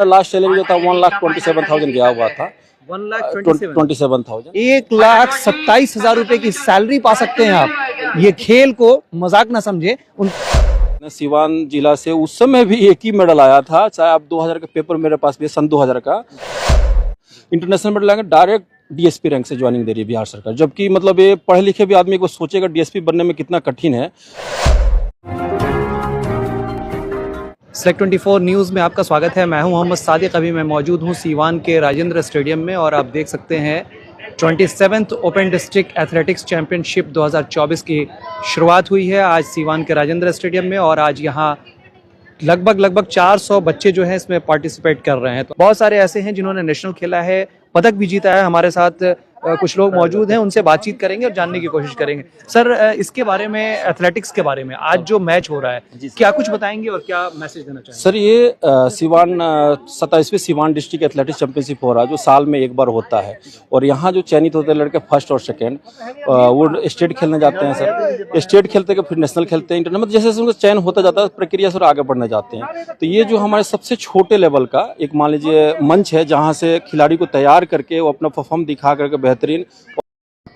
Last salary जो था 1,27,000 गया हुआ था। 1,27,000 1,27,000 रुपए की सैलरी पा सकते हैं आप। ये खेल को मजाक ना समझे। सिवान जिला से उस समय भी एक ही मेडल आया था, चाहे आप 2000 का पेपर मेरे पास भी है, सन 2000 का इंटरनेशनल मेडल आएंगे। डायरेक्ट डीएसपी रैंक से ज्वाइनिंग दे रही है बिहार सरकार, जबकि मतलब ये पढ़े लिखे भी आदमी को सोचेगा डीएसपी बनने में कितना कठिन है। सेलेक्ट 24 न्यूज़ में आपका स्वागत है। मैं हूं मोहम्मद सादिक। अभी मैं मौजूद हूं सीवान के राजेंद्र स्टेडियम में और आप देख सकते हैं 27th open district athletics championship 2024 की शुरुआत हुई है आज सीवान के राजेंद्र स्टेडियम में। और आज यहां लगभग 400 बच्चे जो हैं इसमें पार्टिसिपेट कर रहे हैं। तो बहुत सारे ऐसे हैं जिन्होंने नेशनल खेला है, पदक भी जीता है। हमारे साथ कुछ लोग मौजूद हैं, उनसे बातचीत करेंगे और जानने की कोशिश करेंगे। सर, इसके बारे में, एथलेटिक्स के बारे में आज जो मैच हो रहा है, क्या कुछ बताएंगे और क्या मैसेज देना चाहेंगे? सर, ये सिवान 27वीं सिवान डिस्ट्रिक्ट एथलेटिक्स चैंपियनशिप हो रहा है, जो साल में एक बार होता है। और यहाँ जो चयनित होते हैं लड़के फर्स्ट और सेकेंड, वो स्टेट खेलने जाते हैं सर। स्टेट खेलते हैं फिर नेशनल खेलते हैं, इंटरनेशनल, जैसे जैसे उनका चयन होता जाता है प्रक्रिया सर आगे बढ़ने जाते हैं। तो ये जो हमारे सबसे छोटे लेवल का एक मान लीजिए मंच है, जहाँ से खिलाड़ी को तैयार करके वो अपना परफॉर्म दिखा करके बेहतरीन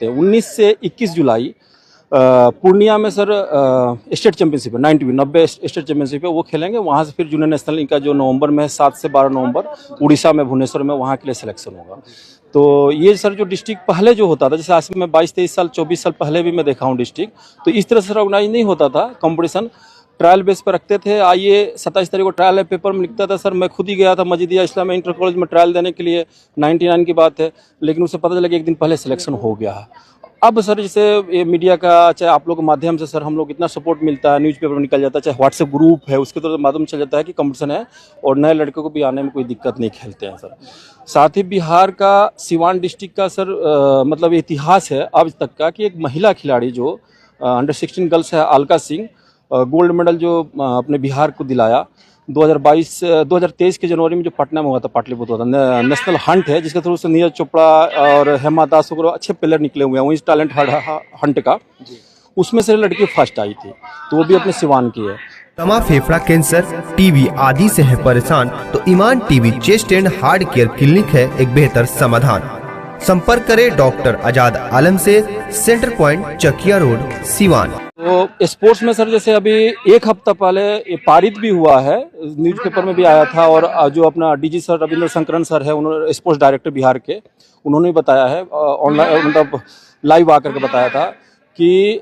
19 से 21 जुलाई पूर्णिया में सर स्टेट चैंपियनशिप है, 90 स्टेट चैंपियनशिप है, वो खेलेंगे। वहाँ से फिर जूनियर नेशनल इनका जो नवंबर में है, 7 से 12 नवंबर उड़ीसा में भुवनेश्वर में, वहाँ के लिए सिलेक्शन होगा। तो ये सर जो डिस्ट्रिक्ट पहले जो होता था, जैसे आज मैं 22-23 साल 24 साल पहले भी मैं देखा हूँ डिस्ट्रिक्ट, तो इस तरह से ऑर्गेनाइज नहीं होता था। कंपटीशन ट्रायल बेस पर रखते थे। आइए 27 तारीख को ट्रायल है, पेपर में लिखता था। सर मैं खुद ही गया था मजीदिया इस्लामिया इंटर कॉलेज में ट्रायल देने के लिए, 99 की बात है, लेकिन उसे पता चला कि एक दिन पहले सिलेक्शन हो गया है। अब सर जैसे ये मीडिया का, चाहे आप लोग के माध्यम से सर हम लोग इतना सपोर्ट मिलता है, न्यूज़पेपर में निकल जाता है, चाहे व्हाट्सएप ग्रुप है, उसके तो माध्यम चल जाता है कि कंपटीशन है और नए लड़कों को भी आने में कोई दिक्कत नहीं, खेलते हैं सर। साथ ही बिहार का सिवान डिस्ट्रिक्ट का सर मतलब इतिहास है अब तक का कि एक महिला खिलाड़ी जो अंडर 16 गर्ल्स है, अलका सिंह, गोल्ड मेडल जो अपने बिहार को दिलाया 2023 के जनवरी में, जो पटना में हुआ था, पाटलिपुत्र हुआ था, नेशनल हंट है, जिसके थ्रू से नीरज चोपड़ा और हेमा दास वगैरह अच्छे प्लेयर निकले हुए हैं। वहीं टैलेंट हंट का उसमें से लड़की फर्स्ट आई थी, तो वो भी अपने सिवान की है। दमा, फेफड़ा कैंसर, टीबी आदि से है परेशान तो Iman TB chest and heart care clinic है एक बेहतर समाधान। संपर्क करें डॉक्टर आजाद आलम से, centre point, Chakia road, Siwan. तो स्पोर्ट्स में सर जैसे अभी एक हफ्ता पहले ये पारित भी हुआ है, न्यूज़पेपर में भी आया था, और जो अपना DG sir Ravindra Shankaran sir है, उन्होंने स्पोर्ट्स डायरेक्टर बिहार के, उन्होंने भी बताया है, ऑनलाइन मतलब लाइव आकर के बताया था कि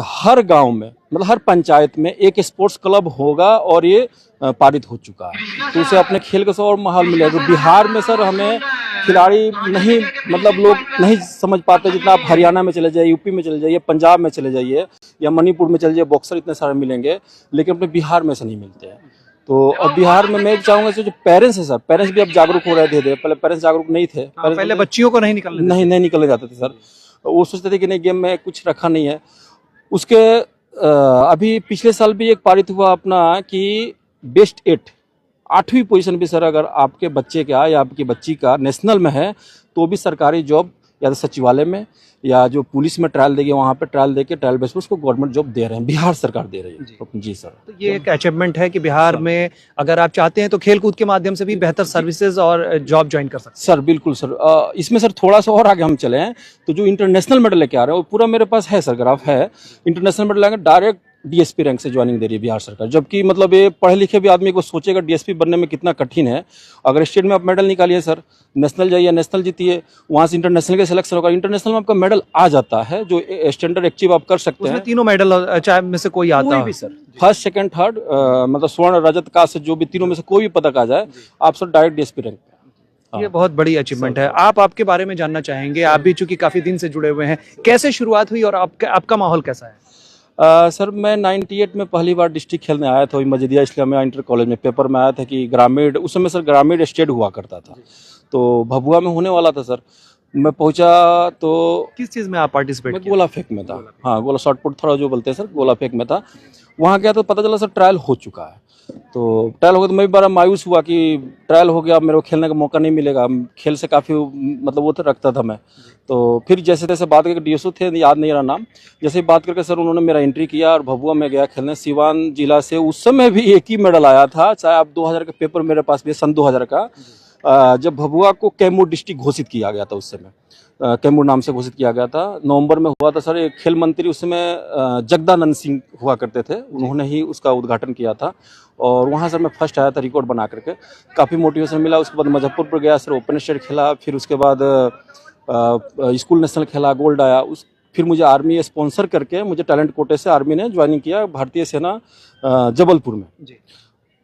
हर गांव में, मतलब हर पंचायत में एक स्पोर्ट्स क्लब होगा और ये पारित हो चुका है। तो उसे अपने खेल का और माहौल मिलेगा। तो बिहार में सर हमें खिलाड़ी नहीं, मतलब लोग नहीं समझ पाते, जितना आप हरियाणा में चले जाइए, यूपी में चले जाइए, पंजाब में चले जाइए या मणिपुर में चले जाइए, बॉक्सर इतने सारे मिलेंगे, लेकिन अपने बिहार में से नहीं मिलते हैं। तो अब बिहार में मैं चाहूँगा जो पेरेंट्स है सर, पेरेंट्स भी अब जागरूक हो रहे थे। पहले पेरेंट्स जागरूक नहीं थे, पहले बच्चियों को नहीं निकलने जाते थे सर। वो सोचते थे कि नहीं, गेम में कुछ रखा नहीं है। उसके अभी पिछले साल भी एक पारित हुआ अपना कि बेस्ट 8वीं पोजीशन भी सर, अगर आपके बच्चे का या आपकी बच्ची का नेशनल में है, तो भी सरकारी जॉब या तो सचिवालय में या जो पुलिस में ट्रायल देगी, वहाँ पे ट्रायल देके ट्रायल बेस पर उसको गवर्नमेंट जॉब दे रहे हैं, बिहार सरकार दे रही है। जी सर। तो ये एक अचीवमेंट है कि बिहार में अगर आप चाहते हैं तो खेल कूद के माध्यम से भी बेहतर सर्विसेज और जॉब ज्वाइन कर सकते हैं। सर बिल्कुल सर। इसमें सर थोड़ा सा और आगे हम चले हैं तो जो इंटरनेशनल मेडल लेके आ रहे हैं, वो पूरा मेरे पास है सर, ग्राफ है। इंटरनेशनल मेडल आएंगे, डायरेक्ट डीएसपी रैंक से ज्वाइनिंग दे रही है बिहार सरकार, जबकि मतलब ये पढ़े लिखे भी आदमी को सोचेगा डीएसपी बनने में कितना कठिन है। अगर स्टेट में आप मेडल निकालिए सर, नेशनल जाइए, नेशनल जीतिए, वहाँ से इंटरनेशनल के सिलेक्शन होगा, इंटरनेशनल में आपका मेडल आ जाता है, जो स्टैंडर्ड अचीव आप कर सकते हैं। तीनों मेडल चाहे में से कोई आता है सर, फर्स्ट सेकंड थर्ड, मतलब स्वर्ण रजत का से जो भी तीनों में से कोई भी पदक आ जाए, आप सर डायरेक्ट डीएसपी रैंक। ये बहुत बड़ी अचीवमेंट है। आप आपके बारे में जानना चाहेंगे, आप भी चूंकि काफी दिन से जुड़े हुए हैं, कैसे शुरुआत हुई और आपका माहौल कैसा है? सर मैं 98 में पहली बार डिस्ट्रिक्ट खेलने आया था, मजीदिया इस्लामिया इंटर कॉलेज में। पेपर में आया था कि ग्रामीण, उस समय सर ग्रामीण स्टेट हुआ करता था, तो भभुआ में होने वाला था सर। मैं पहुंचा तो किस चीज़ में आप पार्टिसिपेट किया? गोला फेंक में था। हाँ, गोला शॉर्ट पुट थोड़ा जो बोलते हैं सर, गोला फेंक में था। वहाँ गया तो पता चला सर ट्रायल हो चुका है। तो ट्रायल हो गया तो मैं भी बड़ा मायूस हुआ कि ट्रायल हो गया, मेरे को खेलने का मौका नहीं मिलेगा। खेल से काफ़ी मतलब वो तो रखता था मैं। तो फिर जैसे तैसे बात करके डीएसओ थे, याद नहीं रहा नाम, जैसे ही बात करके सर उन्होंने मेरा एंट्री किया और भभुआ में गया खेलने सीवान जिला से। उस समय भी एक ही मेडल आया था, चाहे आप 2000 का पेपर मेरे पास भी है, सन 2000 का, जब भभुआ को कैमूर डिस्ट्रिक्ट घोषित किया गया था। उस समय कैमूर नाम से घोषित किया गया था, नवंबर में हुआ था सर। एक खेल मंत्री उस समय जगदानंद सिंह हुआ करते थे, उन्होंने ही उसका उद्घाटन किया था। और वहाँ सर मैं फर्स्ट आया था रिकॉर्ड बना करके, काफ़ी मोटिवेशन मिला। उसके बाद मुजफ्फरपुर गया सर, ओपन स्टेट खेला, फिर उसके बाद स्कूल नेशनल खेला, गोल्ड आया। फिर मुझे आर्मी स्पॉन्सर करके मुझे टैलेंट कोटे से आर्मी ने ज्वाइनिंग किया भारतीय सेना जबलपुर में।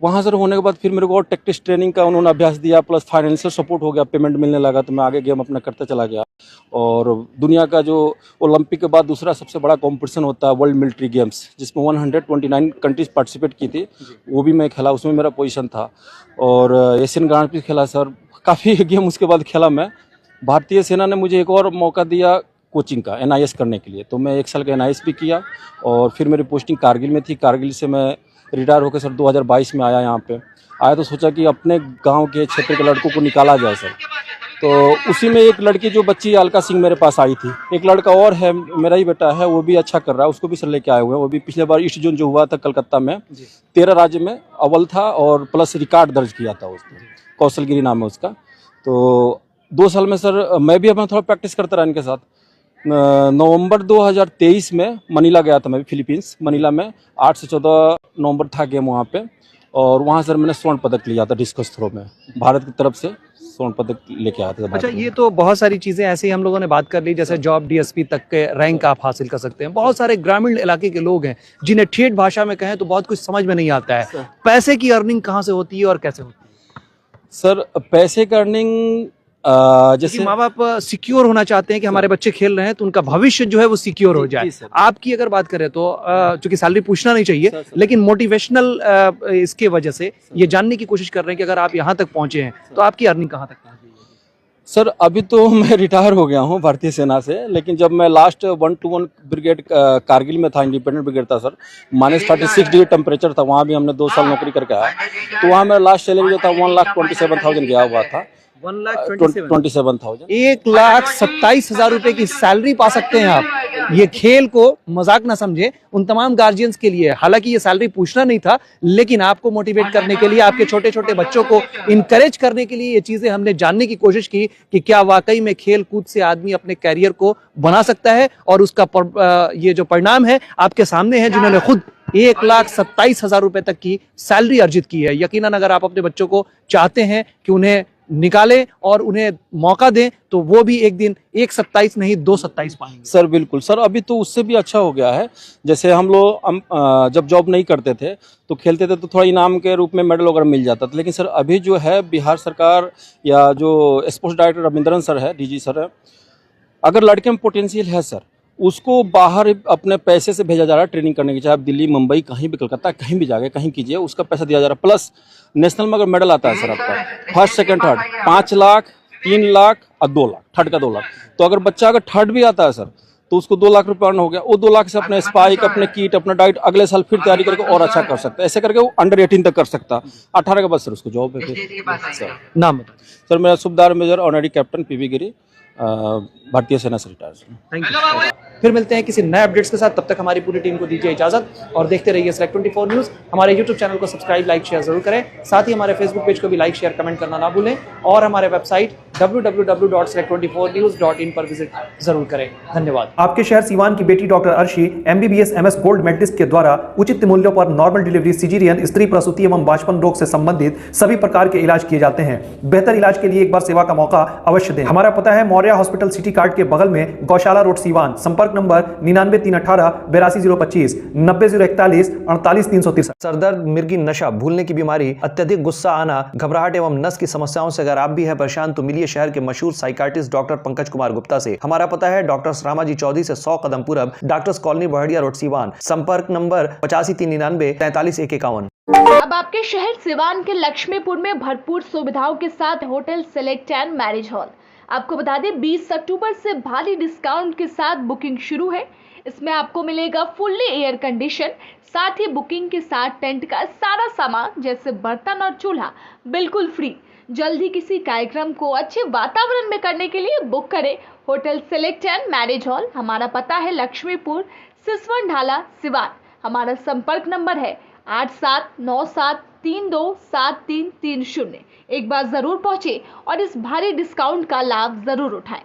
वहाँ सर होने के बाद फिर मेरे को और टैक्टिक्स ट्रेनिंग का उन्होंने अभ्यास दिया, प्लस फाइनेंशियल सपोर्ट हो गया, पेमेंट मिलने लगा, तो मैं आगे गेम अपना करता चला गया। और दुनिया का जो ओलंपिक के बाद दूसरा सबसे बड़ा कंपटीशन होता है वर्ल्ड मिलिट्री गेम्स, जिसमें 129 कंट्रीज पार्टिसिपेट की थी, वो भी मैं खेला, उसमें मेरा पोजीशन था। और एशियन ग्रांड प्रिक्स खेला सर, काफ़ी गेम उसके बाद खेला मैं। भारतीय सेना ने मुझे एक और मौका दिया कोचिंग का, NIS करने के लिए, तो मैं 1 साल का NIS भी किया। और फिर मेरी पोस्टिंग कारगिल में थी, कारगिल से मैं रिटायर होकर सर 2022 में आया। यहाँ पे आया तो सोचा कि अपने गांव के क्षेत्र के लड़कों को निकाला जाए सर। तो उसी में एक लड़की जो बच्ची अलका सिंह मेरे पास आई थी, एक लड़का और है मेरा ही बेटा है, वो भी अच्छा कर रहा है, उसको भी सर लेके आए हुए हैं। वो भी पिछले बार ईस्ट जोन जो हुआ था कलकत्ता में 13 राज्य में अव्वल था और प्लस रिकॉर्ड दर्ज किया था उसने, कौशलगिरी नाम है उसका। तो 2 साल में सर मैं भी अपना थोड़ा प्रैक्टिस करता रहा इनके साथ। नवंबर 2023 में मनीला गया था मैं, फिलीपींस मनीला में 8 से 14 नवंबर था गेम वहाँ पे। और वहाँ सर मैंने स्वर्ण पदक लिया था डिस्कस थ्रो में, भारत की तरफ से स्वर्ण पदक लेके आया था। अच्छा, ये तो बहुत सारी चीजें ऐसी हम लोगों ने बात कर ली, जैसे जॉब DSP तक के रैंक आप हासिल कर सकते हैं। बहुत सारे ग्रामीण इलाके के लोग हैं जिन्हें ठेठ भाषा में कहें तो बहुत कुछ समझ में नहीं आता है। पैसे की अर्निंग कहाँ से होती है और कैसे होती है? सर पैसे की अर्निंग जैसे माँ बाप सिक्योर होना चाहते हैं कि हमारे बच्चे खेल रहे हैं तो उनका भविष्य जो है वो सिक्योर हो जाए। आपकी अगर बात करें तो चूंकि सैलरी पूछना नहीं चाहिए, लेकिन मोटिवेशनल इसके वजह से ये जानने की कोशिश कर रहे हैं कि अगर आप यहाँ तक पहुंचे हैं तो आपकी अर्निंग कहाँ तक पहुंची है? सर अभी तो मैं रिटायर हो गया हूँ भारतीय सेना से, लेकिन जब मैं लास्ट 121 ब्रिगेड कारगिल में था, इंडिपेंडेंट ब्रिगेड था सर, -36 डिग्री टेम्परेचर था, वहाँ भी हमने 2 साल नौकरी करके आया। तो वहाँ मेरा लास्ट सैलरी जो था 1,27,000 गया हुआ था। 1,27,000 1,27,000 रुपए की सैलरी पा सकते हैं आप। ये खेल को मजाक ना समझे उन तमाम गार्जियंस के लिए। हालांकि ये सैलरी पूछना नहीं था, लेकिन आपको मोटिवेट करने के लिए, आपके छोटे छोटे बच्चों को इनकरेज करने के लिए ये चीजें हमने जानने की कोशिश की कि क्या वाकई में खेल कूद से आदमी अपने कैरियर को बना सकता है। और उसका ये जो परिणाम है आपके सामने है, जिन्होंने खुद 1,27,000 रुपए तक की सैलरी अर्जित की है। यकीनन अगर आप अपने बच्चों को चाहते हैं कि उन्हें निकालें और उन्हें मौका दें तो वो भी एक दिन 1,27 नहीं 2,27 पाएंगे। सर बिल्कुल सर, अभी तो उससे भी अच्छा हो गया है। जैसे हम लोग जब जॉब नहीं करते थे तो खेलते थे तो थोड़ा इनाम के रूप में मेडल वगैरह मिल जाता था, लेकिन सर अभी जो है बिहार सरकार या जो स्पोर्ट्स डायरेक्टर रविंद्रन सर है, DG सर है, अगर लड़के में पोटेंशियल है सर, उसको बाहर अपने पैसे से भेजा जा रहा है ट्रेनिंग करने की, चाहे आप दिल्ली, मुंबई, कहीं भी, कलकत्ता, कहीं भी जाके कहीं कीजिए, उसका पैसा दिया जा रहा है। प्लस नेशनल में अगर मेडल आता है सर आपका first second third 5 lakh, 3 lakh और 2 लाख, थर्ड का 2 लाख। तो अगर बच्चा अगर थर्ड भी आता है सर तो उसको 2 लाख रुपये अर्न हो गया। वो 2 लाख से अपने स्पाइक, अपने किट, अपना डाइट अगले साल फिर तैयारी करके और अच्छा कर सकता है। ऐसे करके वो अंडर 18 तक कर सकता है। 18 के बाद सर उसको जॉब है फिर। सर नाम बता सर, मेरा सुबेदार मेजर ऑनरी कैप्टन PV गिरी, भारतीय सेना से रिटायर। Thank you. फिर मिलते हैं किसी नए अपडेट्स के साथ, तब तक हमारी पूरी टीम को दीजिए इजाजत और देखते रहिए Select24 न्यूज़। हमारे YouTube चैनल को सब्सक्राइब, लाइक, शेयर जरूर करें। साथ ही हमारे Facebook पेज को भी लाइक, शेयर, कमेंट करना ना भूलें और हमारे वेबसाइट www.select24news.in पर विजिट जरूर करें। धन्यवाद। आपके शहर सीवान की बेटी doctor Arshi MBBS MS gold medallist के द्वारा उचित मूल्यों पर नॉर्मल डिलीवरी, सिजेरियन, स्त्री प्रसूति एवं बांझपन रोग से संबंधित सभी प्रकार के इलाज किए जाते हैं। बेहतर इलाज के लिए एक बार सेवा का मौका अवश्य दें। हमारा पता है मौर्या हॉस्पिटल सिटी कार्ड के बगल में, गौशाला रोड, सीवान। संपर्क नंबर 99 318 82 025, 90 041 48 363। सरदर्द, मिर्गी, नशा, भूलने की बीमारी, अत्यधिक गुस्सा आना, घबराहट एवं नस की समस्याओं से अगर आप भी हैं परेशान तो मिलिए शहर के मशहूर साइकाट्रिस्ट डॉक्टर पंकज कुमार गुप्ता से। हमारा पता है डॉक्टर रामाजी चौधरी से 100 कदम पूरब, doctors colony, Bahadiya road, Siwan. संपर्क नंबर 85 399 43 151। अब आपके शहर सिवान के लक्ष्मीपुर में भरपूर सुविधाओं के साथ hotel select and marriage hall. आपको बता दें 20 अक्टूबर से भारी डिस्काउंट के साथ बुकिंग शुरू है। इसमें आपको मिलेगा फुल्ली एयर कंडीशन, साथ ही बुकिंग के साथ टेंट का सारा सामान जैसे बर्तन और चूल्हा बिल्कुल फ्री। जल्द ही किसी कार्यक्रम को अच्छे वातावरण में करने के लिए बुक करें hotel select and marriage hall. हमारा पता है लक्ष्मीपुर, सिसवन ढाला, सिवान। हमारा संपर्क नंबर है 8797327330। एक बार जरूर पहुंचे और इस भारी डिस्काउंट का लाभ जरूर उठाएं।